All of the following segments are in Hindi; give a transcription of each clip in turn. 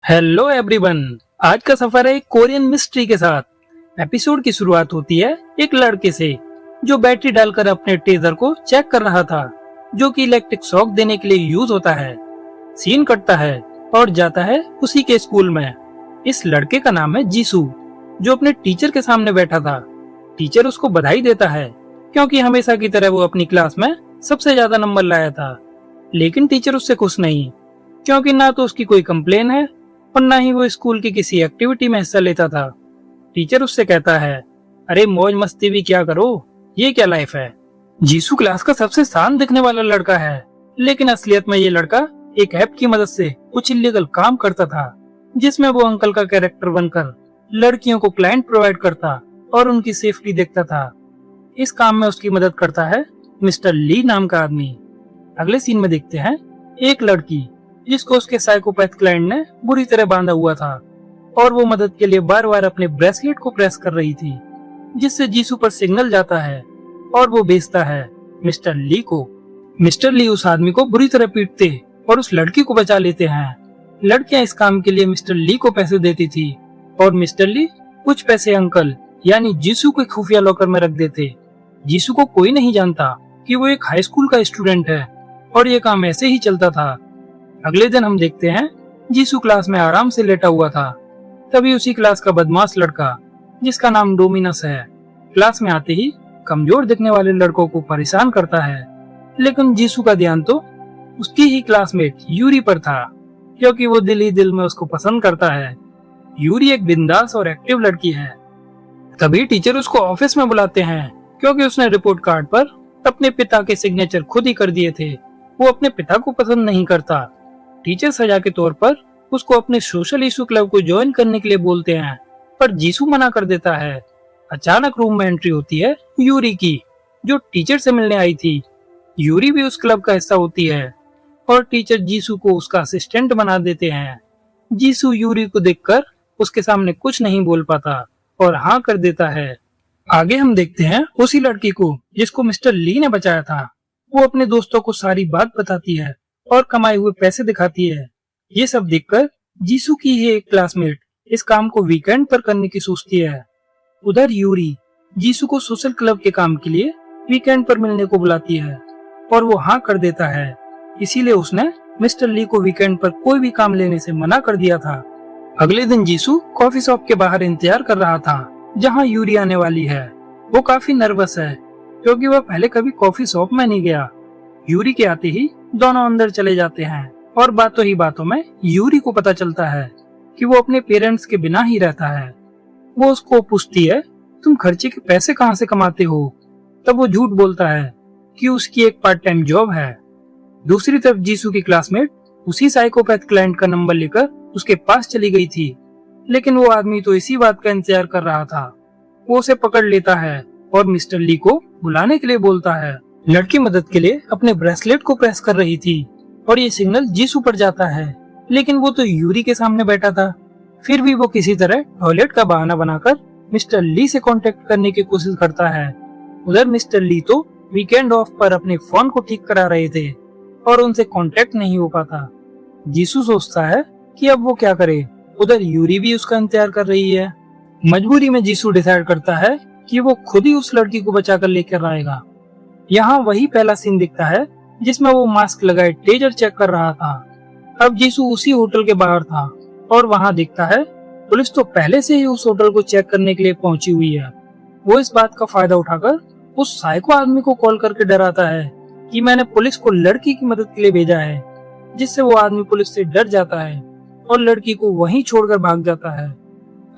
Hello everyone. आज का सफर है एक कोरियन मिस्ट्री के साथ। एपिसोड की शुरुआत होती है एक लड़के से जो बैटरी डालकर अपने टेजर को चेक कर रहा था, जो कि इलेक्ट्रिक शॉक देने के लिए यूज होता है। सीन कटता है और जाता है उसी के स्कूल में। इस लड़के का नाम है जीसू, जो अपने टीचर के सामने बैठा था। टीचर उसको बधाई देता है क्योंकि हमेशा की तरह वो अपनी क्लास में सबसे ज्यादा नंबर लाया था। लेकिन टीचर उससे खुश नहीं, क्योंकि ना तो उसकी कोई कंप्लेन है और ना ही वो स्कूल की किसी एक्टिविटी में हिस्सा लेता था। टीचर उससे कहता है, अरे मौज मस्ती भी क्या करो, ये क्या लाइफ है। जीसू क्लास का सबसे शांत दिखने वाला लड़का है, लेकिन असलियत में ये लड़का एक ऐप की मदद से कुछ इलीगल काम करता था, जिसमें वो अंकल का कैरेक्टर बनकर लड़कियों को क्लाइंट प्रोवाइड करता और उनकी सेफ्टी देखता था। इस काम में उसकी मदद करता है मिस्टर ली नाम का आदमी। अगले सीन में देखते हैं एक लड़की जिसको उसके साइकोपैथ क्लाइंट ने बुरी तरह बांधा हुआ था, और वो मदद के लिए बार बार अपने ब्रेसलेट को प्रेस कर रही थी, जिससे जीसू पर सिग्नल जाता है और वो भेजता है मिस्टर ली को। मिस्टर ली उस आदमी को बुरी तरह पीटते और उस लड़की को बचा लेते हैं। लड़कियां इस काम के लिए मिस्टर ली को पैसे देती थी और मिस्टर ली कुछ पैसे अंकल यानी जीसू के खुफिया लॉकर में रख देते। जीसू को कोई नहीं जानता कि वो एक हाई स्कूल का स्टूडेंट है और ये काम ऐसे ही चलता था। अगले दिन हम देखते हैं जीसू क्लास में आराम से लेटा हुआ था। तभी उसी क्लास का बदमाश लड़का, जिसका नाम डोमिनस है, क्लास में आते ही कमजोर दिखने वाले लड़कों को परेशान करता है। लेकिन जीसू का ध्यान तो उसकी ही क्लासमेट यूरी पर था, क्योंकि वो दिल ही दिल में उसको पसंद करता है। यूरी एक बिंदास और एक्टिव लड़की है। तभी टीचर उसको ऑफिस में बुलाते हैं, क्योंकि उसने रिपोर्ट कार्ड पर अपने पिता के सिग्नेचर खुद ही कर दिए थे। वो अपने पिता को पसंद नहीं करता। टीचर सजा के तौर पर उसको अपने सोशल इशू क्लब को ज्वाइन करने के लिए बोलते हैं, पर जीसू मना कर देता है। अचानक रूम में एंट्री होती है यूरी की, जो टीचर से मिलने आई थी। यूरी भी उस क्लब का हिस्सा होती है और टीचर जीसू को उसका असिस्टेंट बना देते हैं। जीसू यूरी को देखकर उसके सामने कुछ नहीं बोल पाता और हाँ कर देता है। आगे हम देखते हैं उसी लड़की को जिसको मिस्टर ली ने बचाया था। वो अपने दोस्तों को सारी बात बताती है और कमाए हुए पैसे दिखाती है। ये सब देखकर जीसू की ही एक क्लासमेट इस काम को वीकेंड पर करने की सोचती है। उधर यूरी जीसू को सोशल क्लब के काम के लिए वीकेंड पर मिलने को बुलाती है और वो हाँ कर देता है। इसीलिए उसने मिस्टर ली को वीकेंड पर कोई भी काम लेने से मना कर दिया था। अगले दिन जीसू कॉफी शॉप के बाहर इंतजार कर रहा था, जहाँ यूरी आने वाली है। वो काफी नर्वस है, क्योंकि वह पहले कभी कॉफी शॉप में नहीं गया। यूरी के आते ही दोनों अंदर चले जाते हैं और बातों ही बातों में यूरी को पता चलता है कि वो अपने पेरेंट्स के बिना ही रहता है। वो उसको पूछती है, तुम खर्चे के पैसे कहाँ से कमाते हो? तब वो झूठ बोलता है कि उसकी एक पार्ट टाइम जॉब है। दूसरी तरफ जीसू की क्लासमेट उसी साइकोपैथ क्लाइंट का नंबर लेकर उसके पास चली गई थी, लेकिन वो आदमी तो इसी बात का इंतजार कर रहा था। वो उसे पकड़ लेता है और मिस्टर ली को बुलाने के लिए बोलता है। लड़की मदद के लिए अपने ब्रेसलेट को प्रेस कर रही थी और ये सिग्नल जीसू पर जाता है, लेकिन वो तो यूरी के सामने बैठा था। फिर भी वो किसी तरह टॉयलेट का बहाना बनाकर मिस्टर ली से कांटेक्ट करने की कोशिश करता है। उधर मिस्टर ली तो वीकेंड ऑफ पर अपने फोन को ठीक करा रहे थे और उनसे कांटेक्ट नहीं हो पाता। जीसू सोचता है कि अब वो क्या करे। उधर यूरी भी उसका इंतजार कर रही है। मजबूरी में जीसू डिसाइड करता है कि वो खुद ही उस लड़की को बचाकर लेकर आएगा। यहाँ वही पहला सीन दिखता है जिसमें वो मास्क लगाए टेजर चेक कर रहा था। अब जीसू उसी होटल के बाहर था और वहाँ दिखता है पुलिस तो पहले से ही उस होटल को चेक करने के लिए पहुंची हुई है। वो इस बात का फायदा उठाकर उस साइको आदमी को कॉल करके डराता है कि मैंने पुलिस को लड़की की मदद के लिए भेजा है, जिससे वो आदमी पुलिस से डर जाता है और लड़की को वहीं छोड़कर भाग जाता है।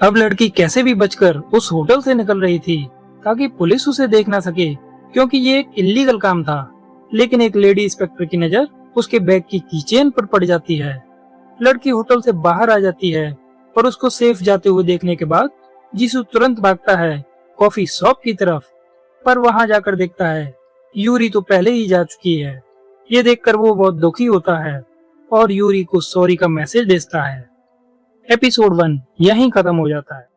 अब लड़की कैसे भी बचकर उस होटल से निकल रही थी ताकि पुलिस उसे देख ना सके, क्योंकि ये एक इलीगल काम था। लेकिन एक लेडी इंस्पेक्टर की नजर उसके बैग की कीचेन पर पड़ जाती है। लड़की होटल से बाहर आ जाती है और उसको सेफ जाते हुए देखने के बाद जीसू तुरंत भागता है कॉफी शॉप की तरफ, पर वहां जाकर देखता है यूरी तो पहले ही जा चुकी है। ये देखकर वो बहुत दुखी होता है और यूरी को सॉरी का मैसेज भेजता है। एपिसोड 1 यहीं खत्म हो जाता है।